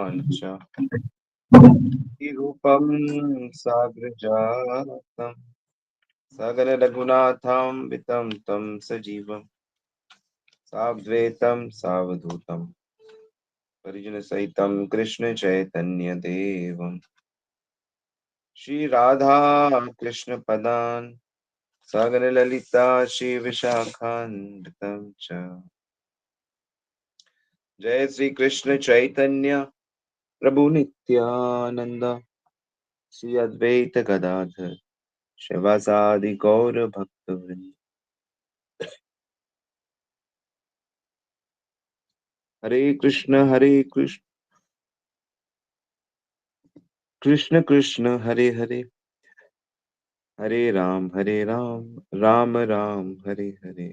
च रूपम साग्रजातम् सगल रघुनाथं वितं तं सजीवम् साद्वैतं सावधूतं परिजन सहितं कृष्ण चैतन्य देवम् श्री राधा कृष्ण पदान् सगल ललिता श्री विशाखान्वितं च जय श्री कृष्ण चैतन्य प्रभु नित्यानंद श्री अद्वैत गदाधर शिवासादि गौर भक्तवृंद। हरे कृष्ण कृष्ण कृष्ण हरे हरे, हरे राम राम राम हरे हरे।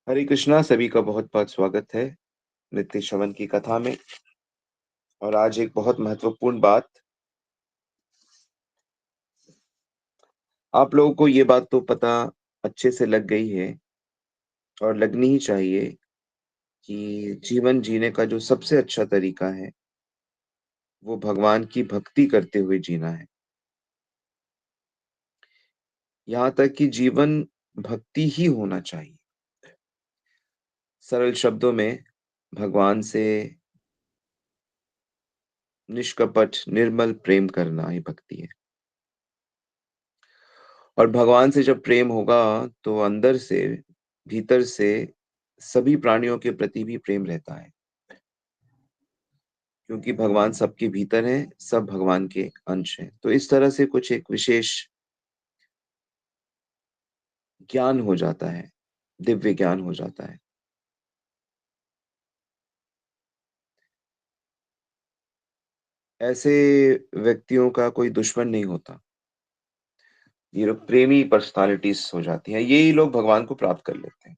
हरे कृष्णा, सभी का बहुत बहुत स्वागत है नित्य श्रवण की कथा में। और आज एक बहुत महत्वपूर्ण बात, आप लोगों को ये बात तो पता अच्छे से लग गई है और लगनी ही चाहिए कि जीवन जीने का जो सबसे अच्छा तरीका है वो भगवान की भक्ति करते हुए जीना है। यहाँ तक कि जीवन भक्ति ही होना चाहिए। सरल शब्दों में भगवान से निष्कपट निर्मल प्रेम करना ही भक्ति है। और भगवान से जब प्रेम होगा तो अंदर से, भीतर से सभी प्राणियों के प्रति भी प्रेम रहता है, क्योंकि भगवान सबके भीतर है, सब भगवान के अंश हैं। तो इस तरह से कुछ एक विशेष ज्ञान हो जाता है, दिव्य ज्ञान हो जाता है। ऐसे व्यक्तियों का कोई दुश्मन नहीं होता। ये लोग प्रेमी पर्सनालिटीज हो जाती हैं, यही लोग भगवान को प्राप्त कर लेते हैं।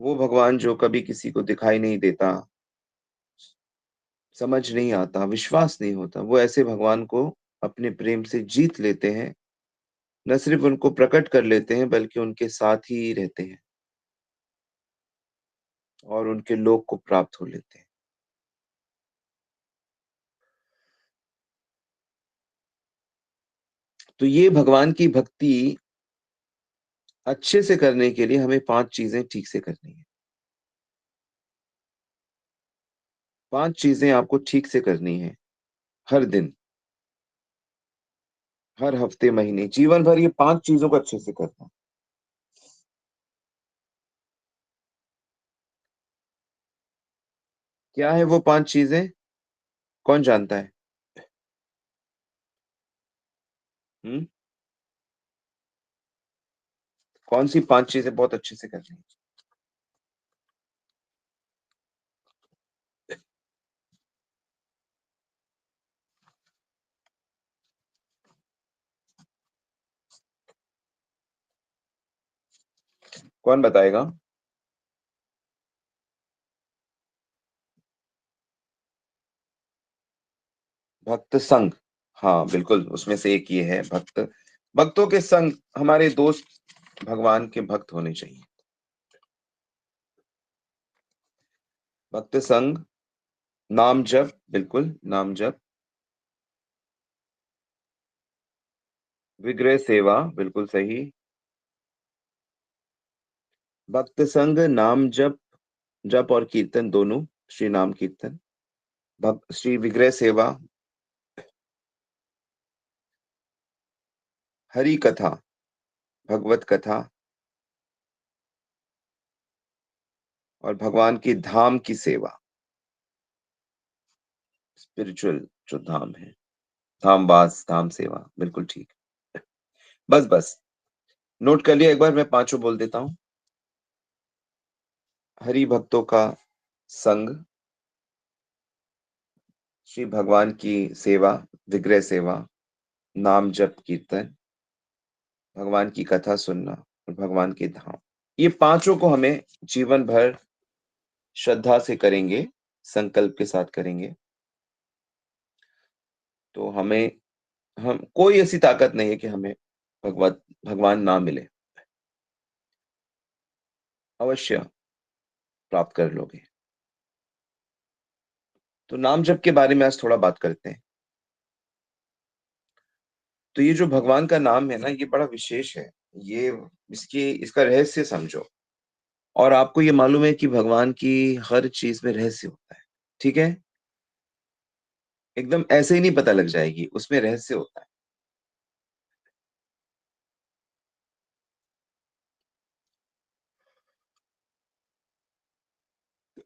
वो भगवान जो कभी किसी को दिखाई नहीं देता, समझ नहीं आता, विश्वास नहीं होता, वो ऐसे भगवान को अपने प्रेम से जीत लेते हैं। न सिर्फ उनको प्रकट कर लेते हैं बल्कि उनके साथ ही रहते हैं और उनके लोक को प्राप्त हो लेते हैं। तो ये भगवान की भक्ति अच्छे से करने के लिए हमें 5 चीजें ठीक से करनी है। 5 चीजें आपको ठीक से करनी है हर दिन, हर हफ्ते, महीने, जीवन भर, ये 5 चीजों को अच्छे से करना। क्या है वो 5 चीजें? कौन जानता है? हम्म? कौन सी 5 चीजें बहुत अच्छे से करनी है? कौन बताएगा? भक्त संग। हाँ बिल्कुल, उसमें से एक ये है, भक्त, भक्तों के संग, हमारे दोस्त भगवान के भक्त होने चाहिए। भक्त संग, नाम जप, बिल्कुल नाम जप, विग्रह सेवा, बिल्कुल सही। भक्त संग, नाम जप, जप और कीर्तन दोनों, श्री नाम कीर्तन, भक्त श्री विग्रह सेवा, हरि कथा, भगवत कथा, और भगवान की धाम की सेवा, स्पिरिचुअल जो धाम है, धामवास, धाम सेवा, बिल्कुल ठीक। बस बस, नोट कर लिया? एक बार मैं पांचों बोल देता हूँ। हरि भक्तों का संग, श्री भगवान की सेवा, विग्रह सेवा, नाम जप कीर्तन, भगवान की कथा सुनना और भगवान के धाम, ये पांचों को हमें जीवन भर श्रद्धा से करेंगे, संकल्प के साथ करेंगे, तो हमें, हम, कोई ऐसी ताकत नहीं है कि हमें भगवान ना मिले। अवश्य प्राप्त कर लोगे। तो नाम जप के बारे में आज थोड़ा बात करते हैं। तो ये जो भगवान का नाम है ना, ये बड़ा विशेष है। ये इसका रहस्य समझो। और आपको ये मालूम है कि भगवान की हर चीज़ में रहस्य होता है, ठीक है? एकदम ऐसे ही नहीं पता लग जाएगी, उसमें रहस्य होता है।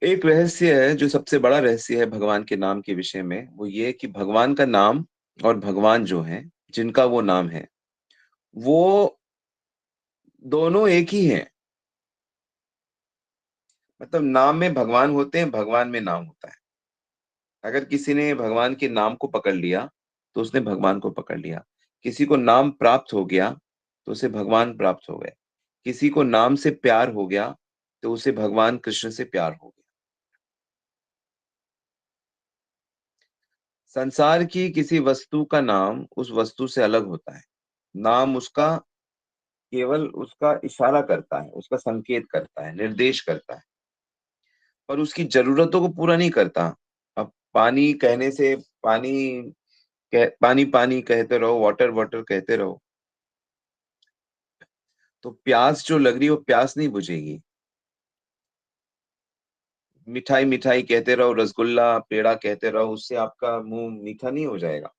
एक रहस्य है, जो सबसे बड़ा रहस्य है भगवान के नाम के विषय में, वो ये है कि भगवान का नाम और भगवान जो हैं, जिनका वो नाम है, वो दोनों एक ही हैं। मतलब नाम में भगवान होते हैं, भगवान में नाम होता है। अगर किसी ने भगवान के नाम को पकड़ लिया, तो उसने भगवान को पकड़ लिया। किसी को नाम प्राप्त हो गया, तो उसे भगवान प्राप्त हो गए। किसी को नाम से प्यार हो गया, तो उसे भगवान कृष्ण से प्यार हो गया। संसार की किसी वस्तु का नाम उस वस्तु से अलग होता है। नाम उसका केवल उसका इशारा करता है, उसका संकेत करता है, निर्देश करता है, पर उसकी ज़रूरतों को पूरा नहीं करता। अब पानी कहने से पानी पानी पानी कहते रहो, वाटर वाटर कहते रहो, तो प्यास जो लग रही है वो प्यास नहीं बुझेगी। मिठाई मिठाई कहते रहो, रसगुल्ला पेड़ा कहते रहो, उससे आपका मुंह मीठा नहीं हो जाएगा।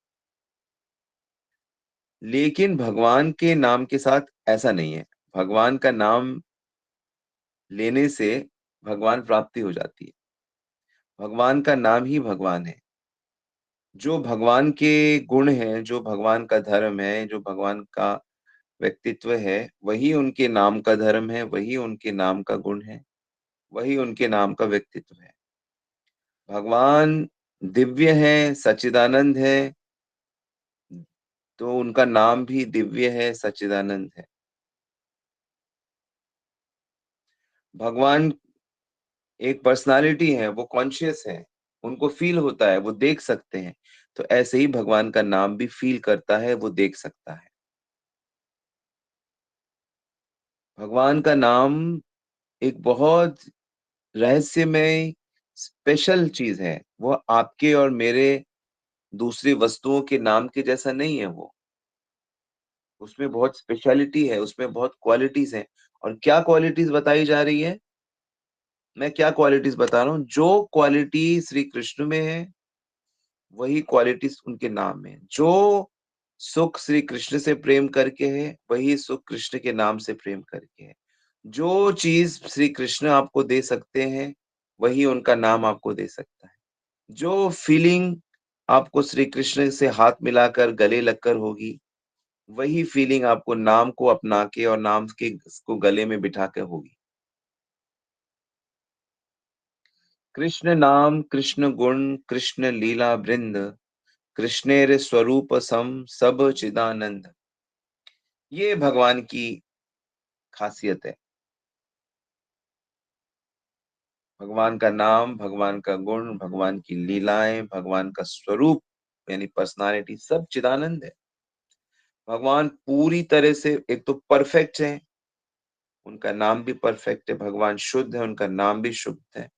लेकिन भगवान के नाम के साथ ऐसा नहीं है। भगवान का नाम लेने से भगवान प्राप्ति हो जाती है। भगवान का नाम ही भगवान है। जो भगवान के गुण हैं, जो भगवान का धर्म है, जो भगवान का व्यक्तित्व है, वही उनके नाम का धर्म है, वही उनके नाम का गुण है, वही उनके नाम का व्यक्तित्व है। भगवान दिव्य है, सच्चिदानंद है, तो उनका नाम भी दिव्य है, सच्चिदानंद है। भगवान एक पर्सनैलिटी है, वो कॉन्शियस है, उनको फ़ील होता है, वो देख सकते हैं। तो ऐसे ही भगवान का नाम भी फ़ील करता है, वो देख सकता है। भगवान का नाम एक बहुत रहस्यमय स्पेशल चीज़ है। वो आपके और मेरे दूसरी वस्तुओं के नाम के जैसा नहीं है वो। उसमें बहुत स्पेशलिटी है, उसमें बहुत क्वालिटीज़ हैं। और क्या क्वालिटीज़ बताई जा रही है? मैं क्या क्वालिटीज़ बता रहा हूँ, जो क्वालिटी श्री कृष्ण में है, वही क्वालिटीज़ उनके नाम में है। जो सुख श्री कृष्ण से प्रेम करके है, वही सुख कृष्ण के नाम से प्रेम करके है। जो चीज़ श्री कृष्ण आपको दे सकते हैं, वही उनका नाम आपको दे सकता है। जो फीलिंग आपको श्री कृष्ण से हाथ मिलाकर गले लगकर होगी, वही फीलिंग आपको नाम को अपना के और नाम के को गले में बिठा के होगी। कृष्ण नाम, कृष्ण गुण, कृष्ण लीला वृंद, कृष्णेर स्वरूप सम सब चिदानंद। ये भगवान की खासियत है। भगवान का नाम, भगवान का गुण, भगवान की लीलाएँ, भगवान का स्वरूप यानी पर्सनैलिटी सब चिदानंद है। भगवान पूरी तरह से एक तो परफेक्ट है, उनका नाम भी परफेक्ट है। भगवान शुद्ध है, उनका नाम भी शुद्ध है।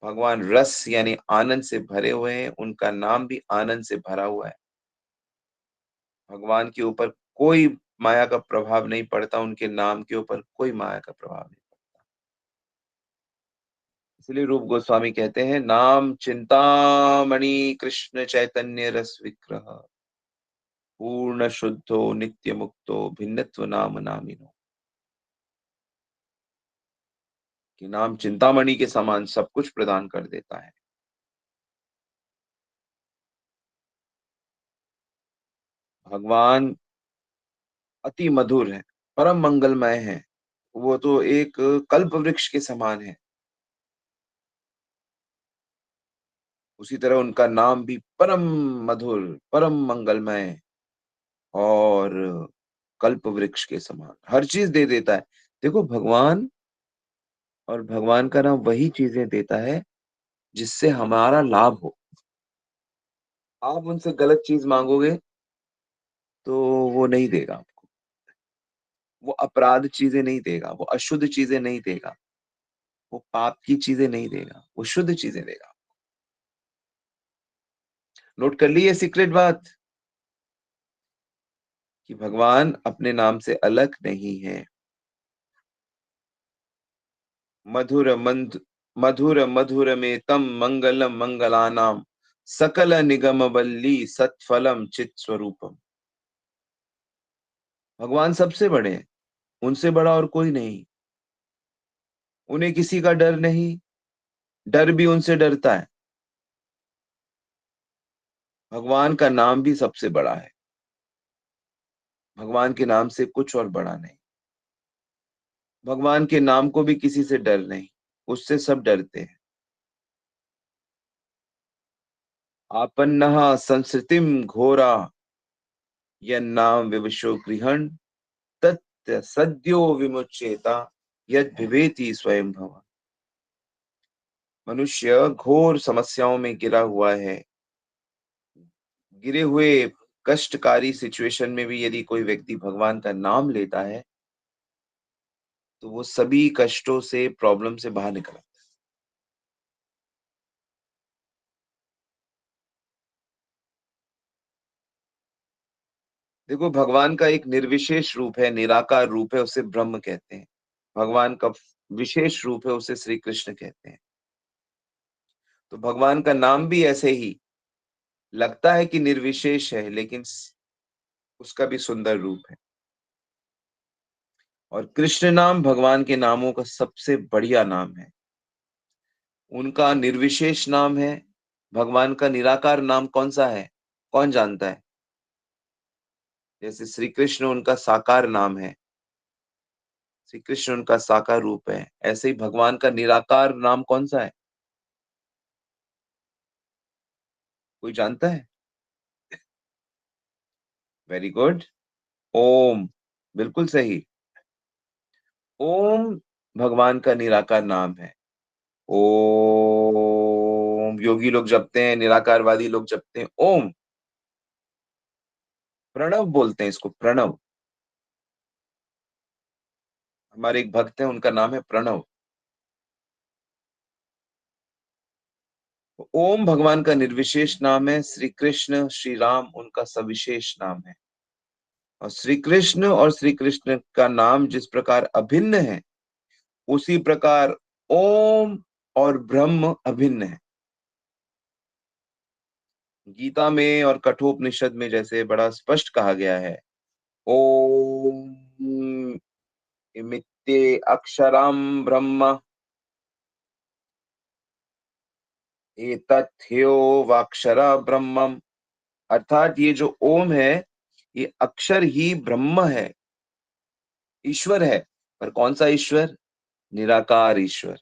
भगवान रस यानी आनंद से भरे हुए हैं, उनका नाम भी आनंद से भरा हुआ है। भगवान के ऊपर कोई माया का प्रभाव नहीं पड़ता, उनके नाम के ऊपर कोई माया का प्रभाव नहीं। इसलिए रूप गोस्वामी कहते हैं, नाम चिंतामणि कृष्ण चैतन्य रस विग्रह, पूर्ण शुद्धो नित्य मुक्तो भिन्नत्व नाम नामिनो। कि नाम चिंतामणि के समान सब कुछ प्रदान कर देता है। भगवान अति मधुर है, परम मंगलमय है। वो तो एक कल्प वृक्ष के समान है। उसी तरह उनका नाम भी परम मधुर, परम मंगलमय और कल्प वृक्ष के समान हर चीज़ दे देता है। देखो भगवान और भगवान का नाम वही चीज़ें देता है जिससे हमारा लाभ हो। आप उनसे गलत चीज़ माँगोगे तो वो नहीं देगा आपको। वो अपराध चीज़ें नहीं देगा, वो अशुद्ध चीज़ें नहीं देगा, वो पाप की चीज़ें नहीं देगा, वो शुद्ध चीज़ें देगा। नोट कर ली ये सीक्रेट बात कि भगवान अपने नाम से अलग नहीं है। मधुर मंद मधुर मधुरमेतं मंगलम मंगलानां सकल निगम बल्ली सत्फलम चित स्वरूपम। भगवान सबसे बड़े हैं, उनसे बड़ा और कोई नहीं। उन्हें किसी का डर नहीं, डर भी उनसे डरता है। भगवान का नाम भी सबसे बड़ा है। भगवान के नाम से कुछ और बड़ा नहीं। भगवान के नाम को भी किसी से डर नहीं, उससे सब डरते हैं। आपन्नः संसृतिम घोरा यन्नाम विवशो गृहण तत् सद्यो विमुच्येता यद विवेति स्वयं भव। मनुष्य घोर समस्याओं में गिरा हुआ है। गिरे हुए कष्टकारी सिचुएशन में भी यदि कोई व्यक्ति भगवान का नाम लेता है तो वो सभी कष्टों से, प्रॉब्लम से बाहर निकल आता है। देखो, भगवान का एक निर्विशेष रूप है, निराकार रूप है, उसे ब्रह्म कहते हैं। भगवान का विशेष रूप है, उसे श्री कृष्ण कहते हैं। तो भगवान का नाम भी ऐसे ही लगता है कि निर्विशेष है, लेकिन उसका भी सुंदर रूप है। और कृष्ण नाम भगवान के नामों का सबसे बढ़िया नाम है। उनका निर्विशेष नाम है। भगवान का निराकार नाम कौन सा है? कौन जानता है? जैसे श्री कृष्ण उनका साकार नाम है, श्री कृष्ण उनका साकार रूप है, ऐसे ही भगवान का निराकार नाम कौन सा है? कोई जानता है? Very good. ओम। बिल्कुल सही। ओम भगवान का निराकार नाम है। ओम योगी लोग जपते हैं, निराकारवादी लोग जपते हैं ओम। प्रणव बोलते हैं इसको, प्रणव। हमारे एक भक्त हैं, उनका नाम है प्रणव। ओम भगवान का निर्विशेष नाम है। श्री कृष्ण, श्री राम उनका सविशेष नाम है। और श्री कृष्ण का नाम जिस प्रकार अभिन्न है, उसी प्रकार ओम और ब्रह्म अभिन्न है। गीता में और कठोपनिषद में जैसे बड़ा स्पष्ट कहा गया है, ओम इमित्ते अक्षरम ब्रह्म एतत् ह्यो वाक्षर ब्रह्मम। अर्थात ये जो ओम है, ये अक्षर ही ब्रह्म है, ईश्वर है। पर कौन सा ईश्वर? निराकार ईश्वर।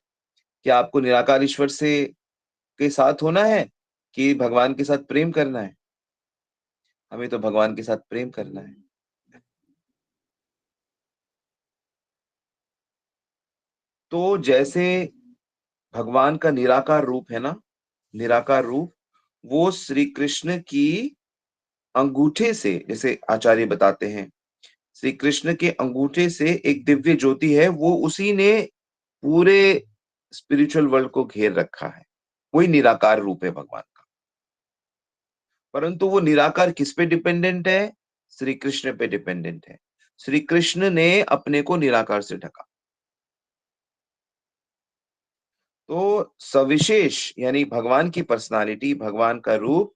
क्या आपको निराकार ईश्वर से के साथ होना है कि भगवान के साथ प्रेम करना है? हमें तो भगवान के साथ प्रेम करना है। तो जैसे भगवान का निराकार रूप है ना, निराकार रूप, वो श्री कृष्ण की अंगूठे से, जैसे आचार्य बताते हैं, श्री कृष्ण के अंगूठे से एक दिव्य ज्योति है, वो उसी ने पूरे स्पिरिचुअल वर्ल्ड को घेर रखा है। वही निराकार रूप है भगवान का। परंतु वो निराकार किस पे डिपेंडेंट है? श्री कृष्ण पे डिपेंडेंट है। श्री कृष्ण ने अपने को निराकार से ढका। तो सविशेष यानी भगवान की पर्सनालिटी, भगवान का रूप,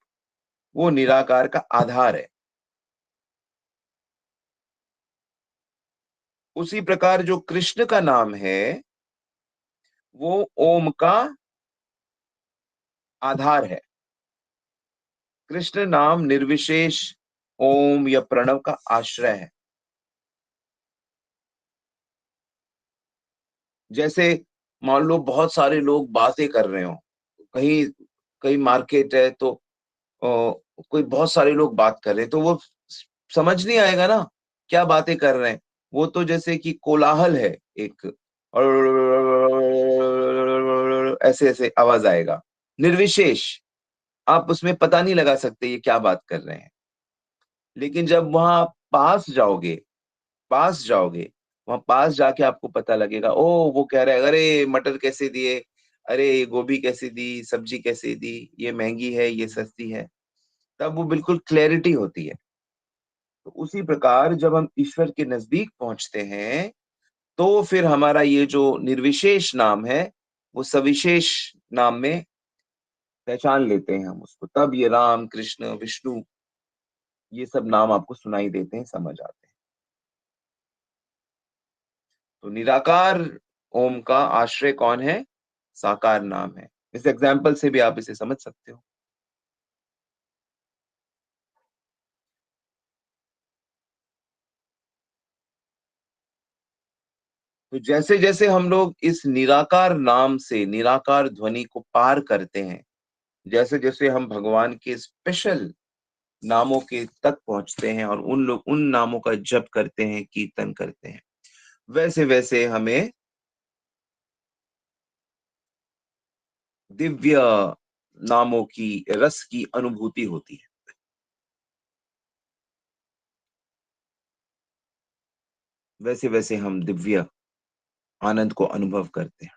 वो निराकार का आधार है। उसी प्रकार जो कृष्ण का नाम है, वो ओम का आधार है। कृष्ण नाम निर्विशेष ओम या प्रणव का आश्रय है। जैसे मान लो बहुत सारे लोग बातें कर रहे हो, कहीं कहीं मार्केट है तो कोई बहुत सारे लोग बात कर रहे हैं, तो वो समझ नहीं आएगा ना क्या बातें कर रहे हैं। वो तो जैसे कि कोलाहल है एक, और ऐसे ऐसे आवाज आएगा, निर्विशेष। आप उसमें पता नहीं लगा सकते ये क्या बात कर रहे हैं। लेकिन जब वहां पास जाओगे, वहां पास जाके आपको पता लगेगा, ओ वो कह रहा है, अरे मटर कैसे दिए, अरे ये गोभी कैसे दी, सब्जी कैसे दी, ये महंगी है, ये सस्ती है। तब वो बिल्कुल क्लैरिटी होती है। तो उसी प्रकार जब हम ईश्वर के नज़दीक पहुँचते हैं, तो फिर हमारा ये जो निर्विशेष नाम है, वो सविशेष नाम में पहचान लेते हैं हम उसको। तब ये राम, कृष्ण, विष्णु ये सब नाम आपको सुनाई देते हैं, समझ आते हैं। तो निराकार ओम का आश्रय कौन है? साकार नाम है। इस एग्जाम्पल से भी आप इसे समझ सकते हो। तो जैसे-जैसे हम लोग इस निराकार नाम से निराकार ध्वनि को पार करते हैं, जैसे-जैसे हम भगवान के स्पेशल नामों के तक पहुँचते हैं और उन नामों का जप करते हैं, कीर्तन करते हैं, वैसे-वैसे हमें दिव्य नामों की रस की अनुभूति होती है। वैसे-वैसे हम दिव्य आनंद को अनुभव करते हैं।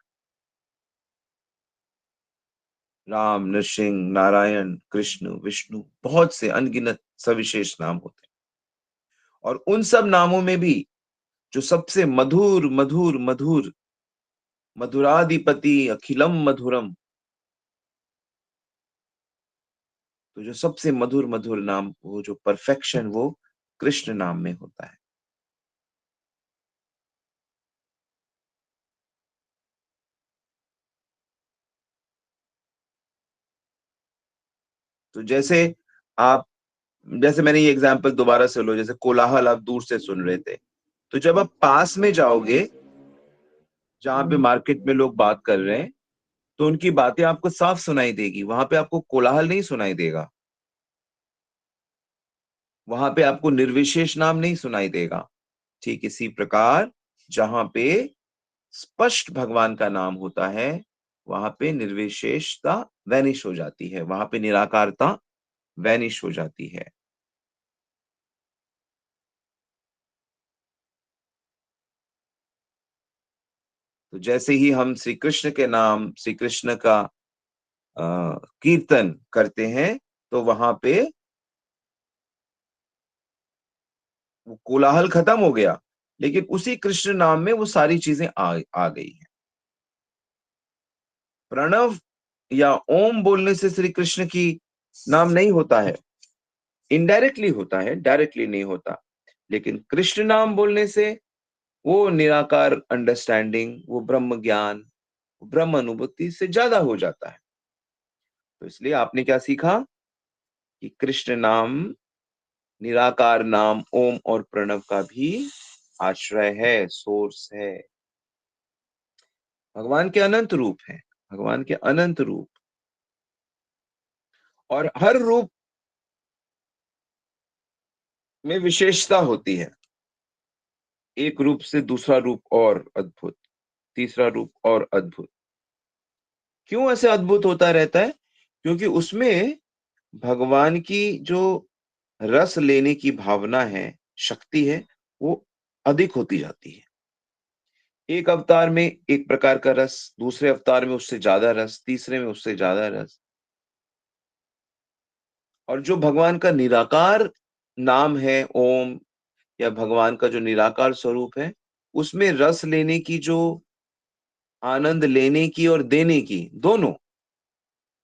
राम, नृसिंह, नारायण, कृष्ण, विष्णु बहुत से अनगिनत सविशेष नाम होते हैं। और उन सब नामों में भी जो सबसे मधुर, मधुर, मधुर, मधुराधिपति अखिलम मधुरम, तो जो सबसे मधुर मधुर नाम, वो जो परफेक्शन, वो कृष्ण नाम में होता है। तो आप जैसे मैंने ये एग्जांपल दोबारा से लो, जैसे कोलाहल आप दूर से सुन रहे थे, तो जब आप पास में जाओगे, जहां पे मार्केट में लोग बात कर रहे हैं, तो उनकी बातें आपको साफ सुनाई देगी, वहां पे आपको कोलाहल नहीं सुनाई देगा, वहां पे आपको निर्विशेष नाम नहीं सुनाई देगा। ठीक इसी प्रकार जहां पे स्पष्ट भगवान का नाम होता है, वहां पे निर्विशेषता वैनिश हो जाती है, वहां पे निराकारता वैनिश हो जाती है। तो जैसे ही हम श्री कृष्ण के नाम, श्री कृष्ण का कीर्तन करते हैं, तो वहां पे वो कोलाहल खत्म हो गया, लेकिन उसी कृष्ण नाम में वो सारी चीजें आ गई हैं। प्रणव या ओम बोलने से श्री कृष्ण की नाम नहीं होता है, इनडायरेक्टली होता है, डायरेक्टली नहीं होता। लेकिन कृष्ण नाम बोलने से वो निराकार अंडरस्टैंडिंग, वो ब्रह्म ज्ञान, ब्रह्म अनुभूति से ज्यादा हो जाता है। तो इसलिए आपने क्या सीखा कि कृष्ण नाम निराकार नाम ओम और प्रणव का भी आश्रय है, सोर्स है। भगवान के अनंत रूप हैं, भगवान के अनंत रूप, और हर रूप में विशेषता होती है। एक रूप से दूसरा रूप और अद्भुत, तीसरा रूप और अद्भुत। क्यों ऐसे अद्भुत होता रहता है? क्योंकि उसमें भगवान की जो रस लेने की भावना है, शक्ति है, वो अधिक होती जाती है। एक अवतार में एक प्रकार का रस, दूसरे अवतार में उससे ज्यादा रस, तीसरे में उससे ज्यादा रस। और जो भगवान का निराकार नाम है ओम, या भगवान का जो निराकार स्वरूप है, उसमें रस लेने की जो, आनंद लेने की और देने की, दोनों,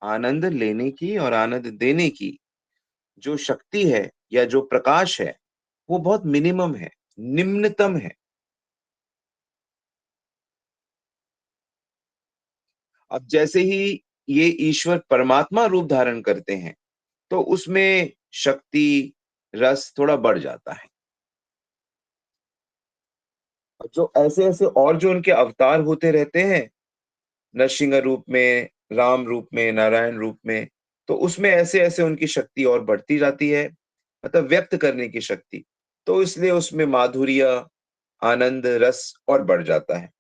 आनंद लेने की और आनंद देने की जो शक्ति है या जो प्रकाश है, वो बहुत मिनिमम है, निम्नतम है। अब जैसे ही ये ईश्वर परमात्मा रूप धारण करते हैं, तो उसमें शक्ति, रस थोड़ा बढ़ जाता है। और जो ऐसे-ऐसे और जो उनके अवतार होते रहते हैं, नरसिंह रूप में, राम रूप में, नारायण रूप में, तो उसमें ऐसे-ऐसे उनकी शक्ति और बढ़ती जाती है, मतलब व्यक्त करने की शक्ति। तो इसलिए उसमें माधुर्य, आनंद, रस और बढ़ जाता है।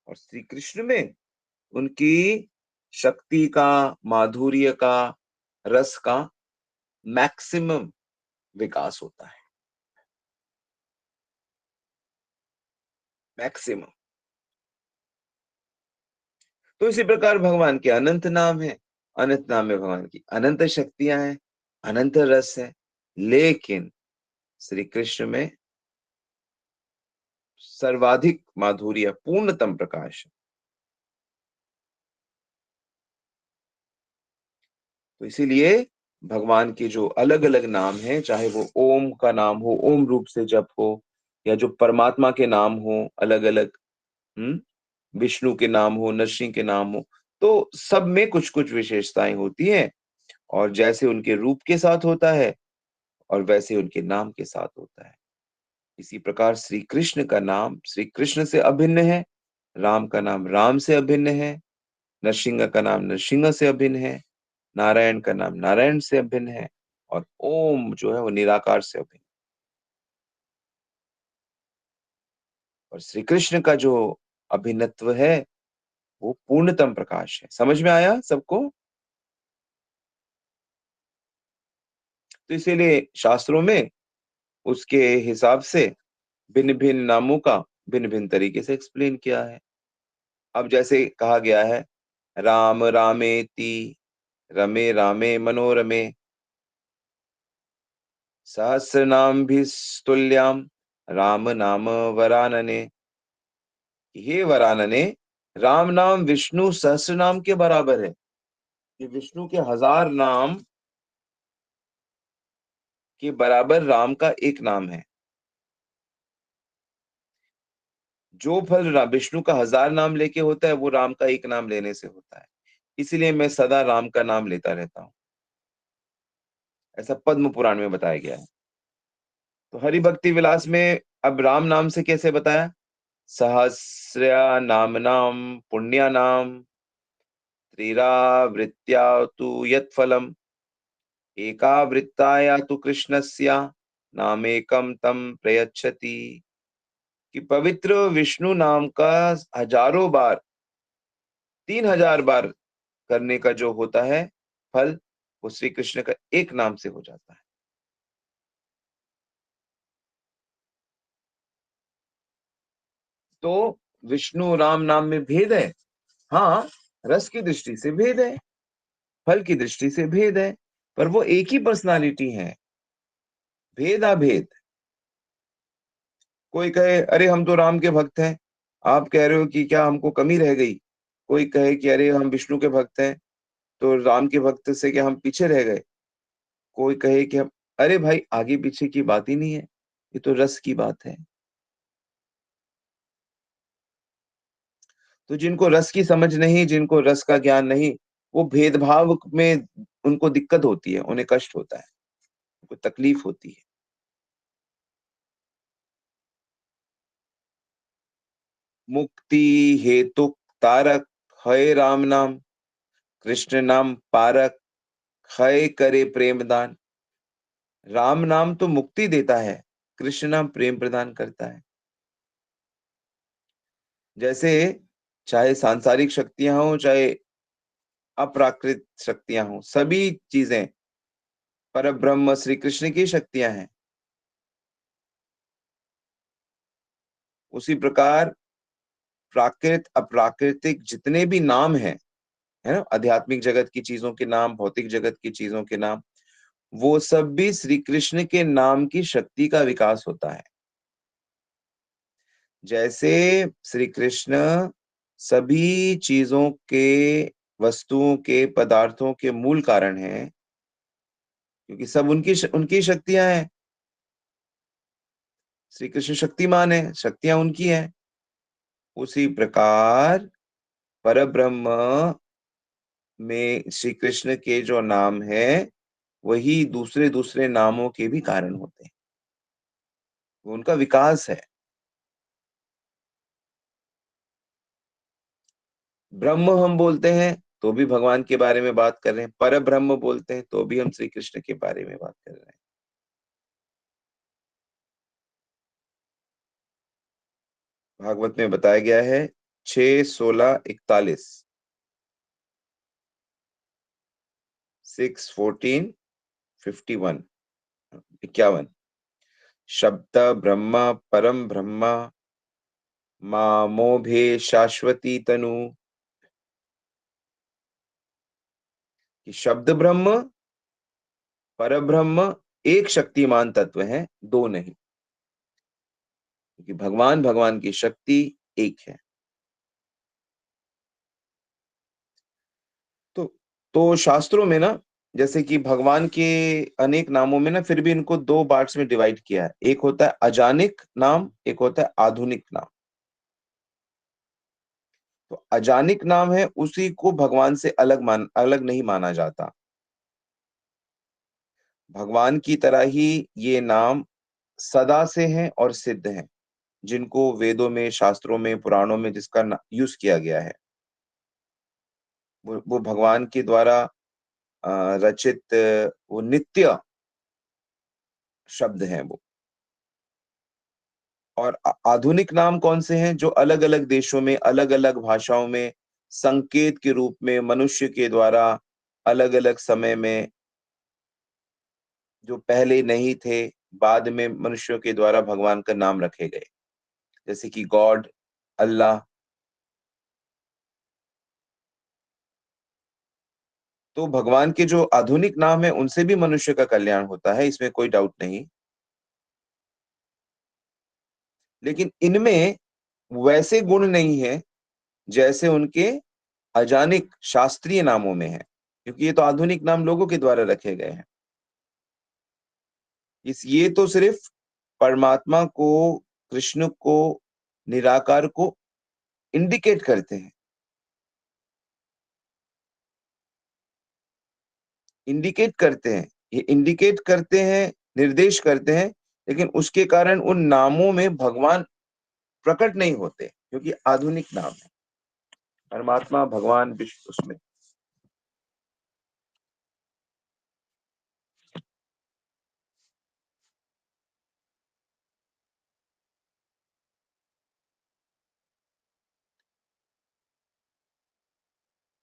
और श्री कृष्ण में उनकी शक्ति का, माधुर्य का, रस का मैक्सिमम विकास होता है, मैक्सिमम। तो इसी प्रकार भगवान के अनंत नाम है, अनंत नाम में भगवान की अनंत शक्तियां हैं। अनंत रस है, लेकिन श्री कृष्ण में सर्वाधिक माधुर्य, पूर्णतम प्रकाश है। तो इसीलिए भगवान के जो अलग-अलग नाम हैं, चाहे वो ओम का नाम हो, ओम रूप से जप हो, या जो परमात्मा के नाम हो अलग-अलग, हुँ? विष्णु के नाम हो, नरसिंह के नाम हो, तो सब में कुछ-कुछ विशेषताएँ होती हैं, और जैसे उनके रूप के साथ होता है और वैसे उनके नाम के साथ होता है। इसी प्रकार श्री कृष्ण का नाम श्री कृष्ण से अभिन्न है, राम का नाम राम से अभिन्न है, नरसिंह का नाम नरसिंह से अभिन्न है, नारायण का नाम नारायण से अभिन्न है, और ओम जो है वो निराकार से अभिन्न। और श्री कृष्ण का जो अभिन्नत्व है वो पूर्णतम प्रकाश है। समझ में आया सबको? तो इसीलिए शास्त्रों में उसके हिसाब से भिन्न-भिन्न नामों का भिन्न-भिन्न तरीके से एक्सप्लेन किया है। अब जैसे कहा गया है, राम रामेति रमे रामे मनोरमे सहस्रनाम्भिस्तुल्यं राम नाम वरानने। हे वरानने, राम नाम विष्णु सहस्र नाम के बराबर है। ये विष्णु के 1000 नाम के बराबर राम का एक नाम है। जो फल विष्णु का 1000 नाम लेके होता है, वो राम का एक नाम लेने से होता है। इसीलिए मैं सदा राम का नाम लेता रहता हूँ। ऐसा पद्म पुराण में बताया गया है। तो हरि भक्ति विलास में अब राम नाम से कैसे बताया? सहस्रया नामनां पुण्यानां त्रिरावृत्या तु यत्फलम् एकावृत्ताया तु कृष्णस्य नामेकं तं प्रयच्छति। कि पवित्र विष्णु नाम का हजारों बार, 3000 बार करने का जो होता है फल, वो श्री कृष्ण का एक नाम से हो जाता है। तो विष्णु राम नाम में भेद है। हाँ, रस की दृष्टि से भेद है, फल की दृष्टि से भेद है, पर वो एक ही पर्सनालिटी है। भेदाभेद। कोई कहे अरे हम तो राम के भक्त हैं, आप कह रहे हो कि क्या हमको कमी रह गई? कोई कहे कि अरे हम विष्णु के भक्त हैं, तो राम के भक्त से क्या हम पीछे रह गए? कोई कहे कि हम, अरे भाई आगे पीछे की बात ही नहीं है, ये तो रस की बात है। तो जिनको रस की समझ नहीं, जिनको रस का ज्ञान नहीं, वो भेदभाव में उनको दिक्कत होती है, उन्हें कष्ट होता है, उनको तकलीफ होती है। मुक्ति हेतु तारक है राम नाम, कृष्ण नाम पारक है करे प्रेम दान। राम नाम तो मुक्ति देता है, कृष्ण नाम प्रेम प्रदान करता है। जैसे चाहे सांसारिक शक्तियां हों, चाहे अप्राकृत शक्तियां हों, सभी चीजें परब्रह्म श्री कृष्ण की शक्तियां हैं। उसी प्रकार प्राकृत अप्राकृतिक जितने भी नाम हैं, है ना? आध्यात्मिक जगत की चीजों के नाम, भौतिक जगत की चीजों के नाम, वो सब भी श्री कृष्ण के नाम की शक्ति का विकास होता है। जैसे श्री कृष्ण सभी चीजों के, वस्तुओं के, पदार्थों के मूल कारण हैं, क्योंकि सब उनकी शक्तियां हैं। श्री कृष्ण शक्तिमान है, शक्तियां उनकी हैं। उसी प्रकार परब्रह्म में श्री कृष्ण के जो नाम है, वही दूसरे-दूसरे नामों के भी कारण होते हैं। वो उनका विकास है। ब्रह्म हम बोलते हैं, तो भी भगवान के बारे में बात कर रहे हैं। परब्रह्म बोलते हैं, तो भी हम श्री कृष्ण के बारे में बात कर रहे हैं। भागवत में बताया गया है 6, 16, 41, 6, 14, 51, 51। शब्द ब्रह्म परम ब्रह्म मामोभे शाश्वती तनु। कि शब्द ब्रह्म, परब्रह्म एक शक्तिमान तत्व है, दो नहीं, क्योंकि भगवान भगवान की शक्ति एक है। तो शास्त्रों में ना, जैसे कि भगवान के अनेक नामों में ना, फिर भी इनको दो पार्ट्स में डिवाइड किया है। एक होता है अजानिक नाम, एक होता है आधुनिक नाम। तो अजानिक नाम है, उसी को भगवान से अलग नहीं माना जाता। भगवान की तरह ही ये नाम सदा से हैं और सिद्ध हैं, जिनको वेदों में, शास्त्रों में, पुराणों में जिसका यूज किया गया है, वो भगवान के द्वारा रचित, वो नित्य शब्द हैं वो। और आधुनिक नाम कौन से हैं? जो अलग अलग देशों में, अलग अलग भाषाओं में संकेत के रूप में मनुष्य के द्वारा अलग अलग समय में, जो पहले नहीं थे, बाद में मनुष्यों के द्वारा भगवान का नाम रखे गए, जैसे कि गॉड, अल्लाह। तो भगवान के जो आधुनिक नाम है, उनसे भी मनुष्य का कल्याण होता है, इसमें कोई डाउट नहीं। लेकिन इनमें वैसे गुण नहीं है जैसे उनके अजानिक शास्त्रीय नामों में है, क्योंकि ये तो आधुनिक नाम लोगों के द्वारा रखे गए हैं। ये तो सिर्फ परमात्मा को, कृष्ण को, निराकार को इंडिकेट करते हैं, इंडिकेट करते हैं, ये इंडिकेट करते हैं, निर्देश करते हैं। लेकिन उसके कारण उन नामों में भगवान प्रकट नहीं होते, क्योंकि आधुनिक नाम है। परमात्मा, भगवान, विष्णु उसमें।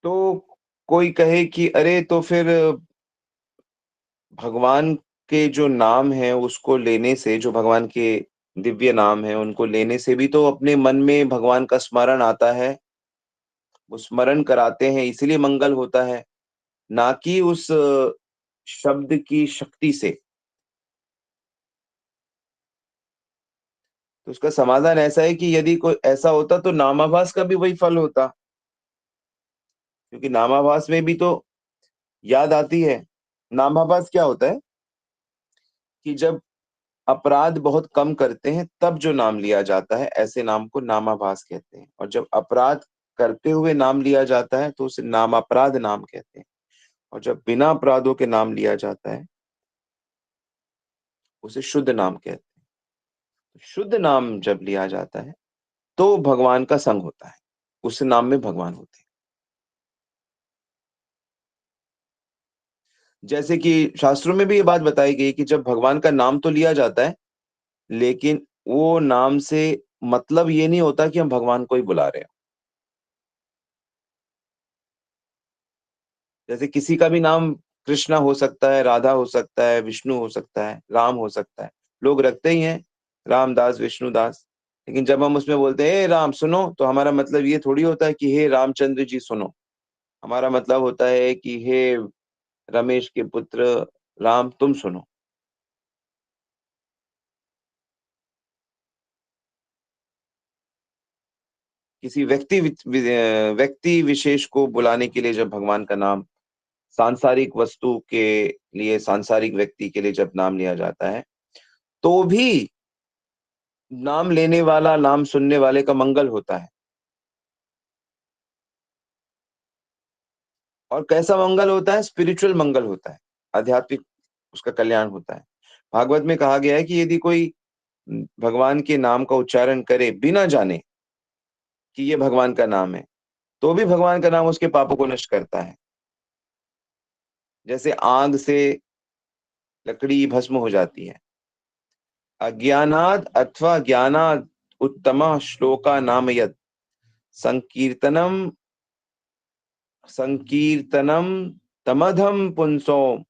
तो कोई कहे कि अरे, तो फिर भगवान के जो नाम है उसको लेने से, जो भगवान के दिव्य नाम है उनको लेने से भी तो अपने मन में भगवान का स्मरण आता है, वो स्मरण कराते हैं, इसीलिए मंगल होता है, ना कि उस शब्द की शक्ति से। तो उसका समाधान ऐसा है कि यदि कोई ऐसा होता तो नामाभास का भी वही फल होता, क्योंकि नामाभास में भी तो याद आती है। नामाभास क्या होता है? कि जब अपराध बहुत कम करते हैं तब जो नाम लिया जाता है, ऐसे नाम को नामाभास कहते हैं। और जब अपराध करते हुए नाम लिया जाता है तो उसे नामापराध नाम कहते हैं। और जब बिना अपराधों के नाम लिया जाता है, उसे शुद्ध नाम कहते हैं। शुद्ध नाम जब लिया जाता है तो भगवान का संग होता है, उस नाम में भगवान होते हैं। जैसे कि शास्त्रों में भी ये बात बताई गई कि जब भगवान का नाम तो लिया जाता है, लेकिन वो नाम से मतलब ये नहीं होता कि हम भगवान को ही बुला रहे हैं। जैसे किसी का भी नाम कृष्णा हो सकता है, राधा हो सकता है, विष्णु हो सकता है, राम हो सकता है, लोग रखते ही हैं रामदास, विष्णुदास। लेकिन जब हम उसमें बोलते हैं हे राम सुनो, तो हमारा मतलब ये थोड़ी होता है कि हे रामचंद्र जी सुनो। हमारा मतलब होता है कि हे रमेश के पुत्र राम तुम सुनो। किसी व्यक्ति विशेष को बुलाने के लिए जब भगवान का नाम, सांसारिक वस्तु के लिए, सांसारिक व्यक्ति के लिए जब नाम लिया जाता है, तो भी नाम लेने वाला, नाम सुनने वाले का मंगल होता है। और कैसा मंगल होता है? स्पिरिचुअल मंगल होता है, आध्यात्मिक उसका कल्याण होता है। भागवत में कहा गया है कि यदि कोई भगवान के नाम का उच्चारण करे बिना जाने कि ये भगवान का नाम है, तो भी भगवान का नाम उसके पापों को नष्ट करता है। जैसे आग से लकड़ी भस्म हो जाती है, अज्ञानाद अथवा ज्ञानाद उत्तम श्लोका नाम यद संकीर्तनम संकीर्तनम तमधम पुंसो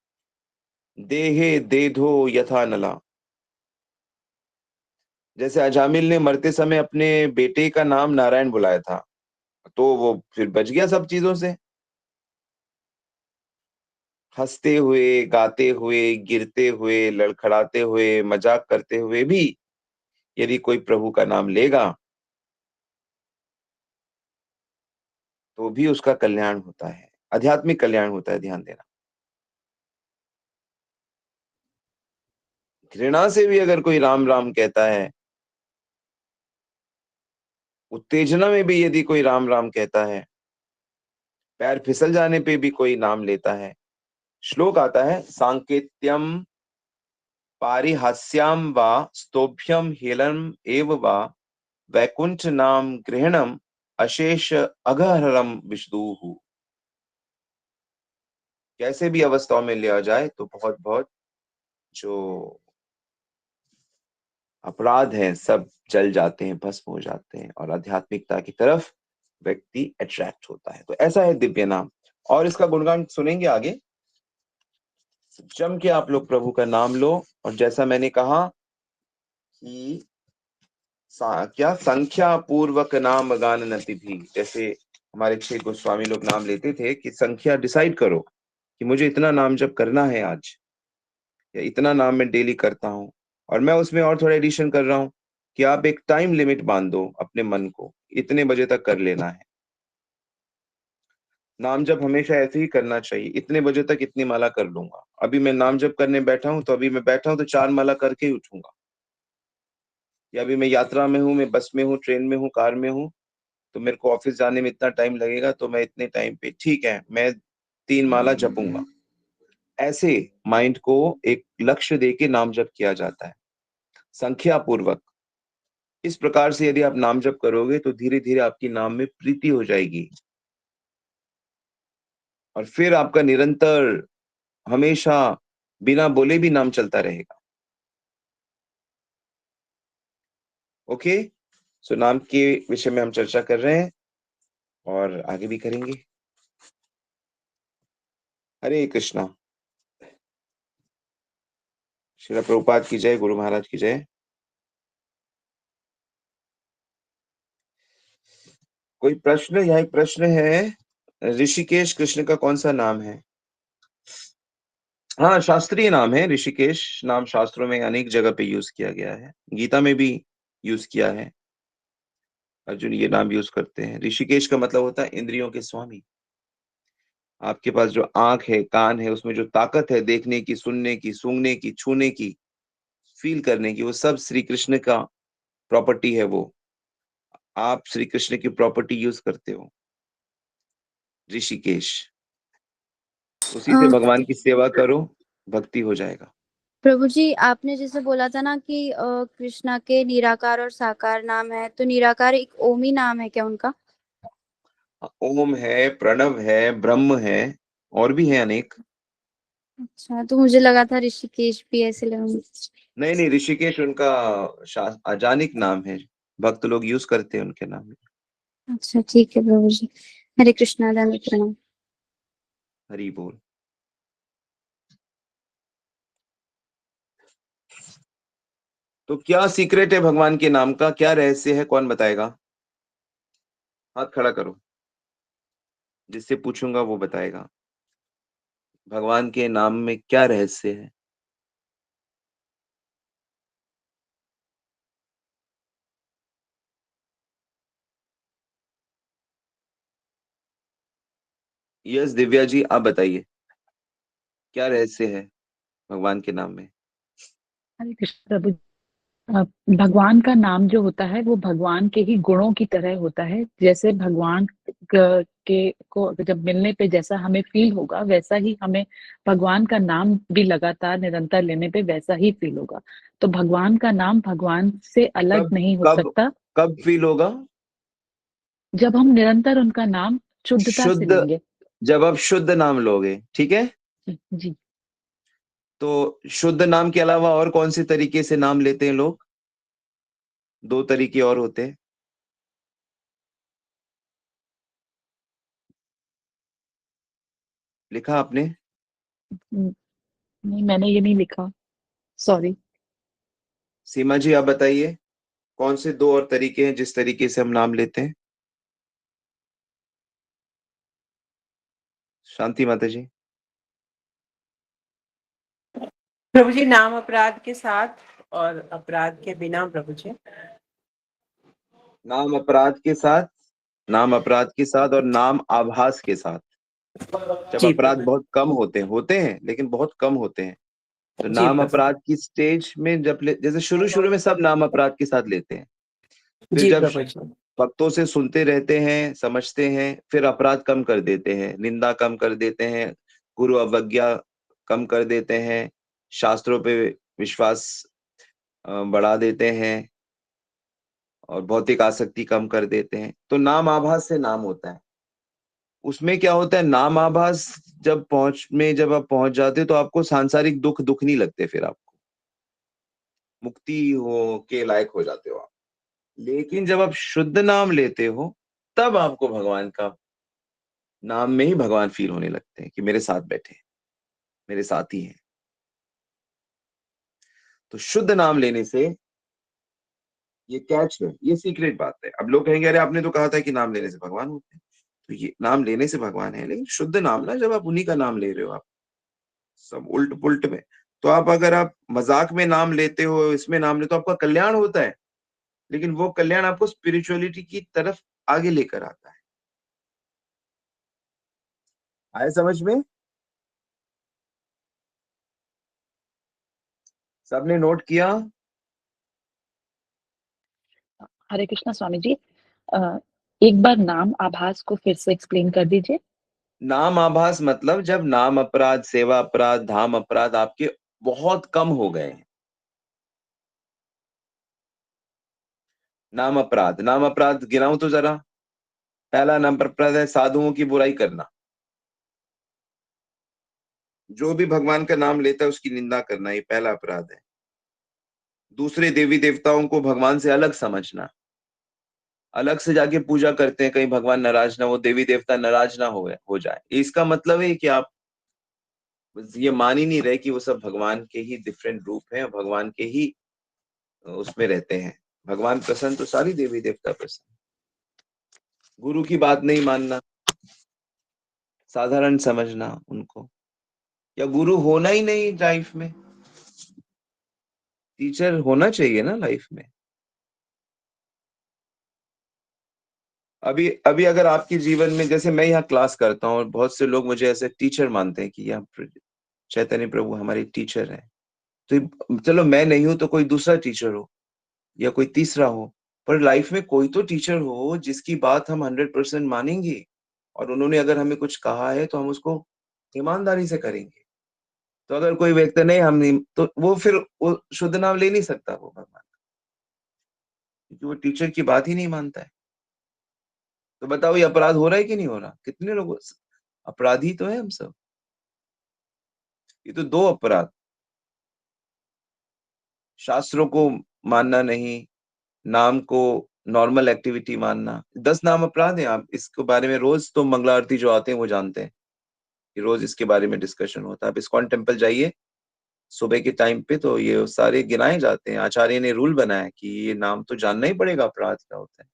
देहे देधो यथा नला। जैसे अजामिल ने मरते समय अपने बेटे का नाम नारायण बुलाया था, तो वो फिर बच गया सब चीजों से। हंसते हुए, गाते हुए, गिरते हुए, लड़खड़ाते हुए, मजाक करते हुए भी यदि कोई प्रभु का नाम लेगा तो भी उसका कल्याण होता है, आध्यात्मिक कल्याण होता है, ध्यान देना। घृणा से भी अगर कोई राम राम कहता है, उत्तेजना में भी यदि कोई राम राम कहता है, पैर फिसल जाने पे भी कोई नाम लेता है। श्लोक आता है, सांकेत्यम पारिहास्याम वा स्तोभ्यम हेलम एव वा वैकुंठ नाम ग्रहणम अशेष अघहरम विष्णु। कैसे भी अवस्थाओं में लिया जाए तो बहुत बहुत जो अपराध हैं सब जल जाते हैं, भस्म हो जाते हैं और आध्यात्मिकता की तरफ व्यक्ति अट्रैक्ट होता है। तो ऐसा है दिव्य नाम। और इसका गुणगान सुनेंगे आगे। जम के आप लोग प्रभु का नाम लो। और जैसा मैंने कहा कि क्या संख्या पूर्वक नाम गान नति भी, जैसे हमारे छह गोस्वामी लोग नाम लेते थे कि संख्या डिसाइड करो कि मुझे इतना नाम जप करना है आज, या इतना नाम मैं डेली करता हूँ। और मैं उसमें और थोड़ा एडिशन कर रहा हूँ कि आप एक टाइम लिमिट बांध दो अपने मन को, इतने बजे तक कर लेना है। नाम जप हमेशा ऐसे ही करना चाहिए, इतने बजे तक इतनी माला कर लूंगा। अभी मैं नाम जप करने बैठा हूं तो अभी मैं बैठा हूं तो 4 माला करके ही उठूंगा। या अभी मैं यात्रा में हूँ, मैं बस में हूँ, ट्रेन में हूँ, कार में हूँ, तो मेरे को ऑफिस जाने में इतना टाइम लगेगा तो मैं इतने टाइम पे ठीक है मैं 3 माला जपूंगा। ऐसे माइंड को एक लक्ष्य देके नाम जप किया जाता है, संख्या पूर्वक। इस प्रकार से यदि आप नाम जप करोगे तो धीरे धीरे आपकी नाम में प्रीति हो जाएगी और फिर आपका निरंतर हमेशा बिना बोले भी नाम चलता रहेगा। ओके। सो नाम के विषय में हम चर्चा कर रहे हैं और आगे भी करेंगे। हरे कृष्णा। श्रील प्रभुपाद की जय, गुरु महाराज की जय। कोई प्रश्न? यहाँ एक प्रश्न है, ऋषिकेश कृष्ण का कौन सा नाम है? हाँ, शास्त्रीय नाम है ऋषिकेश। नाम शास्त्रों में अनेक जगह पे यूज किया गया है, गीता में भी यूज किया है। अर्जुन ये नाम यूज करते हैं। ऋषिकेश का मतलब होता है इंद्रियों के स्वामी। आपके पास जो आंख है, कान है, उसमें जो ताकत है देखने की, सुनने की, सूंघने की, छूने की, फील करने की, वो सब श्री कृष्ण का प्रॉपर्टी है। वो आप श्री कृष्ण की प्रॉपर्टी यूज करते हो, ऋषिकेश। उसी से भगवान की सेवा करो, भक्ति हो जाएगा। प्रभु जी, आपने जैसे बोला था ना कि कृष्णा के निराकार और साकार नाम है, तो निराकार एक ओमी नाम है क्या उनका? ओम है, प्रणव है, ब्रह्म है, और भी है अनेक। अच्छा, तो मुझे लगा था ऋषिकेश भी ऐसे लगा। नहीं नहीं, ऋषिकेश उनका आजानिक नाम है, भक्त लोग यूज करते हैं उनके नाम में। अच्छा ठीक है प्रभु जी। हरे कृष्णा, दंड प्रणाम। हरि बोल। तो क्या सीक्रेट है भगवान के नाम का, क्या रहस्य है, कौन बताएगा? हाथ खड़ा करो, जिससे पूछूंगा वो बताएगा। भगवान के नाम में क्या रहस्य है? यस दिव्या जी, आप बताइए, क्या रहस्य है भगवान के नाम में? हरे कृष्ण प्रभु। अ, भगवान का नाम जो होता है वो भगवान के ही गुणों की तरह होता है। जैसे भगवान के को जब मिलने पे जैसा हमें फील होगा वैसा ही हमें भगवान का नाम भी लगातार निरंतर लेने पे वैसा ही फील होगा। तो भगवान का नाम भगवान से अलग कब नहीं हो कब सकता। कब फील होगा? जब हम निरंतर उनका नाम शुद्धता से शुद्ध, लेंगे। जब आप शुद्ध नाम लोगे, ठीक है। जी। तो शुद्ध नाम के अलावा और कौन से तरीके से नाम लेते हैं लोग? 2 तरीके और होते हैं। लिखा आपने? नहीं, मैंने ये नहीं लिखा। सॉरी। सीमा जी आप बताइए, कौन से 2 और तरीके हैं जिस तरीके से हम नाम लेते हैं? शांति माता जी। प्रभु जी, नाम अपराध के साथ और अपराध के बिना प्रभु जी। नाम अपराध के साथ, नाम अपराध के साथ और नाम आभास के साथ। जब जी अपराध प्रभु बहुत कम होते हैं लेकिन बहुत कम होते हैं, तो जी नाम प्रभु अपराध की स्टेज में जैसे शुरू शुरू में सब नाम अपराध के साथ लेते हैं, फिर जी जब प्रभु जी। भक्तों से सुनते रहते हैं, समझते हैं, फिर अपराध कम कर देते हैं, निंदा कम कर देते हैं, गुरु अवज्ञा कम कर देते हैं, शास्त्रों पे विश्वास बढ़ा देते हैं और भौतिक आसक्ति कम कर देते हैं। तो नाम आभास से नाम होता है। उसमें क्या होता है, नाम आभास जब आप पहुंच जाते हो तो आपको सांसारिक दुख नहीं लगते, फिर आपको मुक्ति हो के लायक हो जाते हो आप। लेकिन जब आप शुद्ध नाम लेते हो, तब आपको भगवान का नाम में ही भगवान फील होने लगते हैं कि मेरे साथ बैठे हैं, मेरे साथी हैं। तो शुद्ध नाम लेने से ये कैच है, ये सीक्रेट बात है। अब लोग कहेंगे अरे आपने तो कहा था कि नाम लेने से भगवान होते हैं। तो ये नाम लेने से भगवान है, लेकिन शुद्ध नाम ना, जब आप उन्हीं का नाम ले रहे हो, आप सब उल्ट पुल्ट में, तो अगर आप मजाक में नाम लेते हो, इसमें नाम लेते हो, आपका कल्याण होता है, लेकिन वो कल्याण आपको स्पिरिचुअलिटी की तरफ आगे लेकर आता है। आए समझ में? सबने नोट किया? हरे कृष्णा स्वामी जी, एक बार नाम आभास को फिर से एक्सप्लेन कर दीजिए। नाम आभास मतलब जब नाम अपराध, सेवा अपराध, धाम अपराध आपके बहुत कम हो गए हैं। नाम अपराध गिनाऊं तो जरा। पहला नाम अपराध है साधुओं की बुराई करना। जो भी भगवान का नाम लेता है उसकी निंदा करना, ये पहला अपराध है। दूसरे देवी देवताओं को भगवान से अलग समझना, अलग से जाके पूजा करते हैं, कहीं भगवान नाराज ना, वो देवी देवता नाराज ना हो जाए। इसका मतलब है कि आप ये मान ही नहीं रहे कि वो सब भगवान के ही डिफरेंट रूप हैं, भगवान के ही उसमें रहते हैं। भगवान प्रसन्न तो सारी देवी देवता प्रसन्न। गुरु की बात नहीं मानना, साधारण समझना उनको, या गुरु होना ही नहीं लाइफ में, टीचर होना चाहिए ना लाइफ में। अभी अभी अगर आपके जीवन में, जैसे मैं यहाँ क्लास करता हूँ और बहुत से लोग मुझे ऐसे टीचर मानते हैं कि यहाँ चैतन्य प्रभु हमारे टीचर है, तो चलो मैं नहीं हूं तो कोई दूसरा टीचर हो या कोई तीसरा हो, पर लाइफ में कोई तो टीचर हो जिसकी बात हम 100% मानेंगे, और उन्होंने अगर हमें कुछ कहा है तो हम उसको ईमानदारी से करेंगे। तो अगर कोई व्यक्ति नहीं, हम नहीं, तो वो फिर वो शुद्ध नाम ले नहीं सकता वो भगवान, क्योंकि वो टीचर की बात ही नहीं मानता है। तो बताओ ये अपराध हो रहा है कि नहीं हो रहा? कितने लोग अपराधी तो है हम सब। ये तो दो अपराध, शास्त्रों को मानना नहीं, नाम को नॉर्मल एक्टिविटी मानना, 10 नाम अपराध है। आप इसके बारे में रोज तो मंगला आरती जो आते हैं वो जानते हैं कि रोज इसके बारे में डिस्कशन होता है। आप इस्कॉन टेम्पल जाइए सुबह के टाइम पे, तो ये सारे गिनाए जाते हैं। आचार्य ने रूल बनाया कि ये नाम तो जानना ही पड़ेगा अपराध क्या होता है।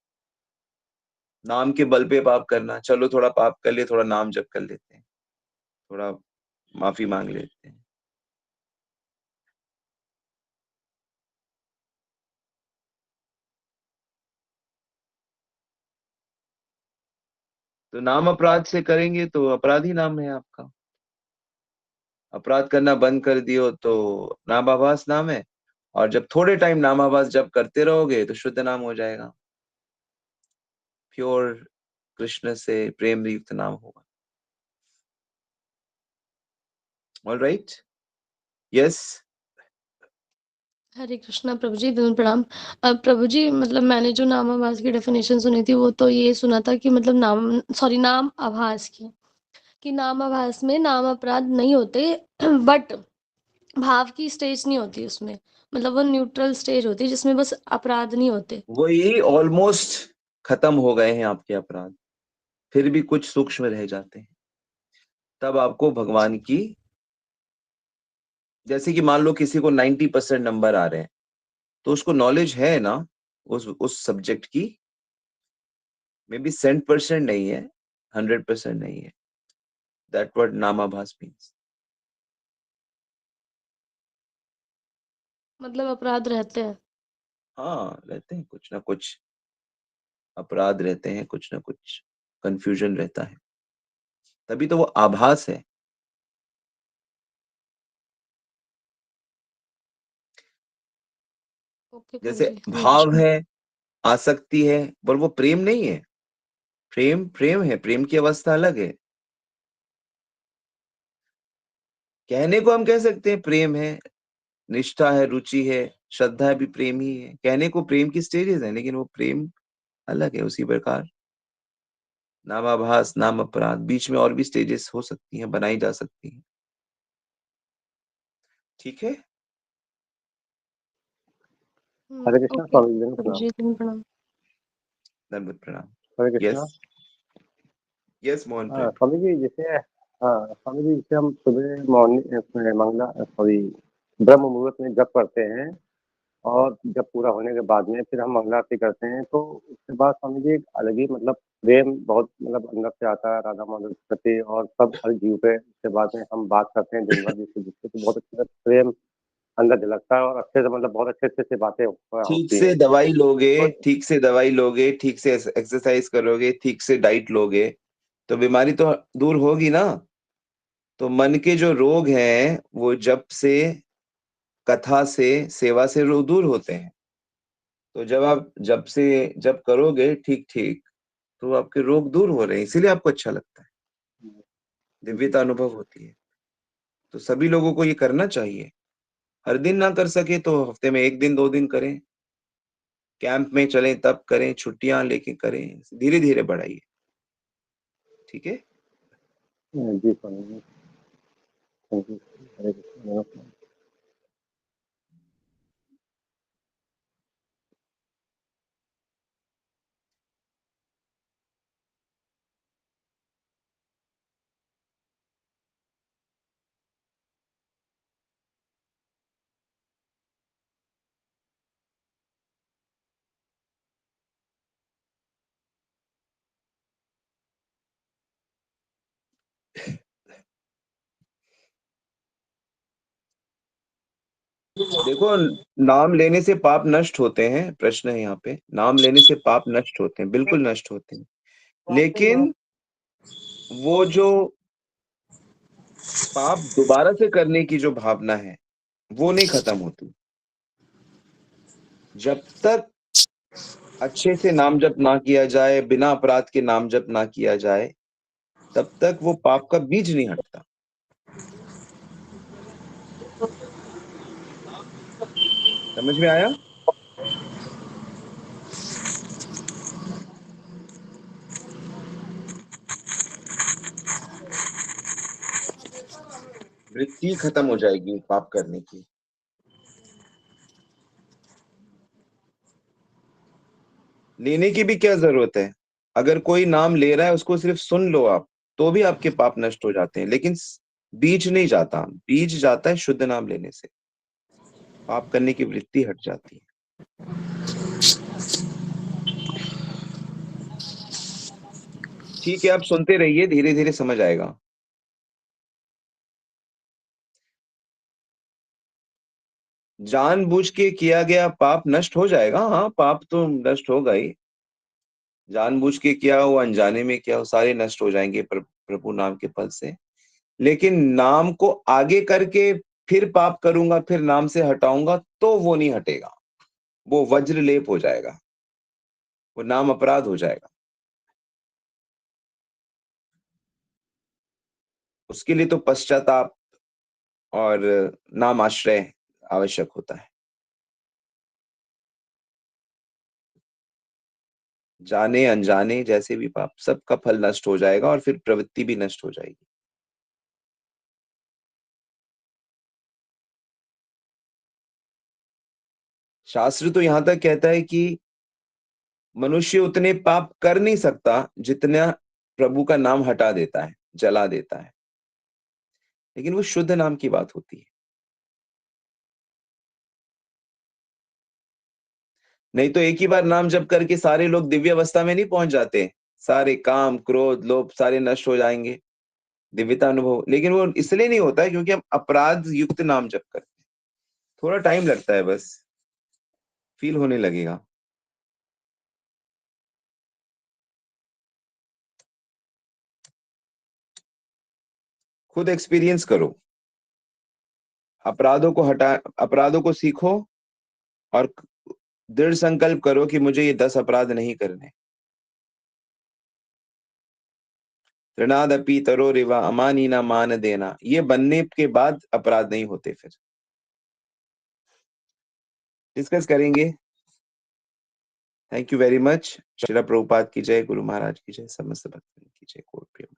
नाम के बल पे पाप करना, चलो थोड़ा पाप कर लिए, थोड़ा नाम जप कर लेते हैं, थोड़ा माफी मांग लेते हैं। तो नाम अपराध से करेंगे तो अपराधी नाम है आपका। अपराध करना बंद कर दियो तो नामाभास नाम है, और जब थोड़े टाइम नामाभास जब करते रहोगे तो शुद्ध नाम हो जाएगा, प्योर कृष्ण से प्रेम युक्त नाम होगा। All right, yes. Hare Krishna प्रभु जी, धन्य प्रणाम। प्रभु जी, मतलब मैंने जो नाम आभास की डेफिनेशन सुनी थी वो तो ये सुना था कि मतलब नाम आभास की, कि नाम आभास में नाम अपराध नहीं होते बट भाव की स्टेज नहीं होती उसमें, मतलब वो न्यूट्रल स्टेज होती है जिसमें बस अपराध नहीं होते। वही ऑलमोस्ट खत्म हो गए हैं आपके अपराध, फिर भी कुछ सूक्ष्म रह जाते हैं। तब आपको भगवान की, जैसे कि मान लो किसी को 90% नंबर आ रहे हैं, तो उसको नॉलेज है ना उस सब्जेक्ट की, मे बी 100% नहीं है, 100% नहीं है। दैट वर्ड नामाभास मीन्स मतलब अपराध रहते हैं। हाँ, रहते हैं, कुछ ना कुछ अपराध रहते हैं, कुछ ना कुछ कंफ्यूजन रहता है, तभी तो वो आभास है। ओके प्रभु जैसे जी। भाव है, आसक्ति है, पर वो प्रेम नहीं है। प्रेम प्रेम है, प्रेम की अवस्था अलग है। कहने को हम कह सकते हैं प्रेम है, निष्ठा है, रुचि है, श्रद्धा भी प्रेम ही है। कहने को प्रेम की स्टेजेस हैं, लेकिन वो प्रेम अलग है। उसी प्रकार नामाभास, नाम अपराध, बीच में और भी स्टेजेस हो सकती हैं, बनाई जा सकती हैं। ठीक है। हरे कृष्णा ओके स्वामी जी प्रभु प्रणाम। जी, प्रणाम। दंडवत प्रणाम। हरे कृष्णा। यस यस मोहन प्रेम। स्वामी जी जैसे स्वामी जी जैसे हम सुबह मॉर्निंग मंगला सॉरी ब्रह्म मुहूर्त में जप करते हैं और जब पूरा होने के बाद में फिर हम मंगला आरती करते हैं, तो उसके बाद स्वामी जी एक अलग ही मतलब प्रेम बहुत मतलब अंदर से आता है राधा माधव के प्रति, और सब हर जीव पे उसके बाद में हम बात करते हैं दिन भर जिससे जिससे तो बहुत अच्छे से प्रेम अंदर झलकता है और अच्छे से मतलब बहुत अच्छे अच्छे से बातें ठीक होती से हैं। दवाई लोगे, तो ठीक से दवाई लोगे, ठीक से एक्सरसाइज करोगे, ठीक से डाइट लोगे, तो बीमारी तो दूर होगी ना। तो मन के जो रोग हैं वो जप से, कथा से, सेवा से दूर होते हैं। तो जब आप जप करोगे ठीक ठीक, तो आपके रोग दूर हो रहे हैं, इसीलिए आपको अच्छा लगता है, दिव्यता अनुभव होती है। तो सभी लोगों को ये करना चाहिए। हर दिन ना कर सके तो हफ्ते में 1 दिन 2 दिन करें, कैंप में चलें तब करें, छुट्टियां लेके करें, धीरे धीरे बढ़ाइए। ठीक है। जी स्वामी जी, थैंक यू। हरे कृष्णा, नमस्कार। देखो, नाम लेने से पाप नष्ट होते हैं, प्रश्न है यहाँ पे। नाम लेने से पाप नष्ट होते हैं, बिल्कुल नष्ट होते हैं, लेकिन वो जो पाप दोबारा से करने की जो भावना है वो नहीं खत्म होती। जब तक अच्छे से नाम जप ना किया जाए, बिना अपराध के नाम जप ना किया जाए, तब तक वो पाप का बीज नहीं हटता। समझ में आया? वृत्ति खत्म हो जाएगी पाप करने की। लेने की भी क्या जरूरत है? अगर कोई नाम ले रहा है, उसको सिर्फ सुन लो आप, तो भी आपके पाप नष्ट हो जाते हैं, लेकिन बीज नहीं जाता। बीज जाता है शुद्ध नाम लेने से, पाप करने की वृत्ति हट जाती है। ठीक है, आप सुनते रहिए, धीरे धीरे समझ आएगा। जानबूझ के किया गया पाप नष्ट हो जाएगा, हाँ, पाप तो नष्ट होगा ही। जानबूझ के किया हो, अनजाने में किया हो, सारे नष्ट हो जाएंगे प्रभु नाम के फल से। लेकिन नाम को आगे करके फिर पाप करूंगा, फिर नाम से हटाऊंगा, तो वो नहीं हटेगा, वो वज्र लेप हो जाएगा, वो नाम अपराध हो जाएगा। उसके लिए तो पश्चाताप और नाम आश्रय आवश्यक होता है। जाने अनजाने जैसे भी पाप, सबका फल नष्ट हो जाएगा और फिर प्रवृत्ति भी नष्ट हो जाएगी। शास्त्र तो यहां तक कहता है कि मनुष्य उतने पाप कर नहीं सकता जितना प्रभु का नाम हटा देता है, जला देता है। लेकिन वो शुद्ध नाम की बात होती है। नहीं तो एक ही बार नाम जप करके सारे लोग दिव्य अवस्था में नहीं पहुंच जाते, सारे काम क्रोध लोभ सारे नष्ट हो जाएंगे, दिव्यता अनुभव। लेकिन वो इसलिए नहीं होता है क्योंकि हम अपराध युक्त नाम जप करते हैं। थोड़ा टाइम लगता है, बस फील होने लगेगा। खुद एक्सपीरियंस करो, अपराधों को सीखो और दृढ़ संकल्प करो कि मुझे ये 10 अपराध नहीं करने। ऋणादपि तरोरिवा अमानीना मान देना, ये बनने के बाद अपराध नहीं होते। फिर डिस्कस करेंगे। Thank you very much. Srila Prabhupada की जय, गुरु महाराज की जय, समस्त भक्तों की जय। कोट प्रेम।